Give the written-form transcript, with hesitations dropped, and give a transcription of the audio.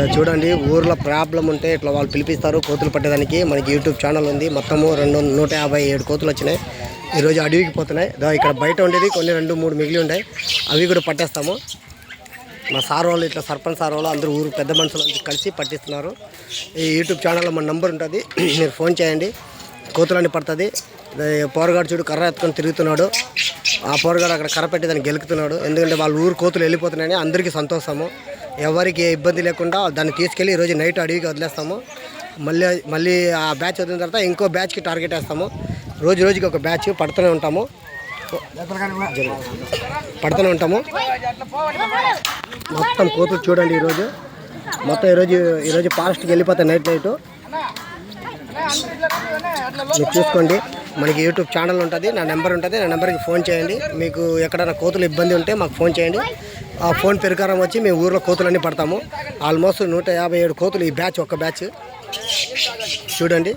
చూడండి ఊర్లో ప్రాబ్లం ఉంటే ఇట్లా వాళ్ళు పిలిపిస్తారు కోతులు పట్టేదానికి. మనకి యూట్యూబ్ ఛానల్ ఉంది. మొత్తము 157 కోతులు వచ్చినాయి. ఈరోజు అడవికి పోతున్నాయి. ఇక్కడ బయట ఉండేది కొన్ని 2-3 మిగిలి ఉన్నాయి. అవి కూడా పట్టేస్తాము. మా సార్ వాళ్ళు ఇట్లా సర్పంచ్ సార్ వాళ్ళు అందరూ ఊరు పెద్ద మనుషులు కలిసి పట్టిస్తున్నారు. ఈ యూట్యూబ్ ఛానల్లో మన నంబర్ ఉంటుంది, మీరు ఫోన్ చేయండి. కోతులన్నీ పడుతుంది. పోరగాడు చూడు కర్ర ఎత్తుకొని తిరుగుతున్నాడు. ఆ పోరగాడు అక్కడ కర్ర పెట్టి దాన్ని గెలుకుతున్నాడు. ఎందుకంటే వాళ్ళ ఊరు కోతులు వెళ్ళిపోతున్నాయని అందరికీ సంతోషము. ఎవరికి ఏ ఇబ్బంది లేకుండా దాన్ని తీసుకెళ్ళి ఈరోజు నైట్ అడవికి వదిలేస్తాము. మళ్ళీ ఆ బ్యాచ్ వదిలిన తర్వాత ఇంకో బ్యాచ్కి టార్గెట్ వేస్తాము. రోజుకి ఒక బ్యాచ్ పడుతూనే ఉంటాము. మొత్తం కోతులు చూడండి. ఈరోజు ఫారెస్ట్కి వెళ్ళిపోతాయి నైట్ మీరు చూసుకోండి. మనకి యూట్యూబ్ ఛానల్ ఉంటుంది, నా నెంబర్ ఉంటుంది. నా నెంబర్కి ఫోన్ చేయండి. మీకు ఎక్కడైనా కోతులు ఇబ్బంది ఉంటే మాకు ఫోన్ చేయండి. ఆ ఫోన్ ప్రకారం వచ్చి మేము ఊర్లో కోతులన్నీ పడతాము. ఆల్మోస్ట్ 157 కోతులు ఈ బ్యాచ్, ఒక్క బ్యాచ్ చూడండి.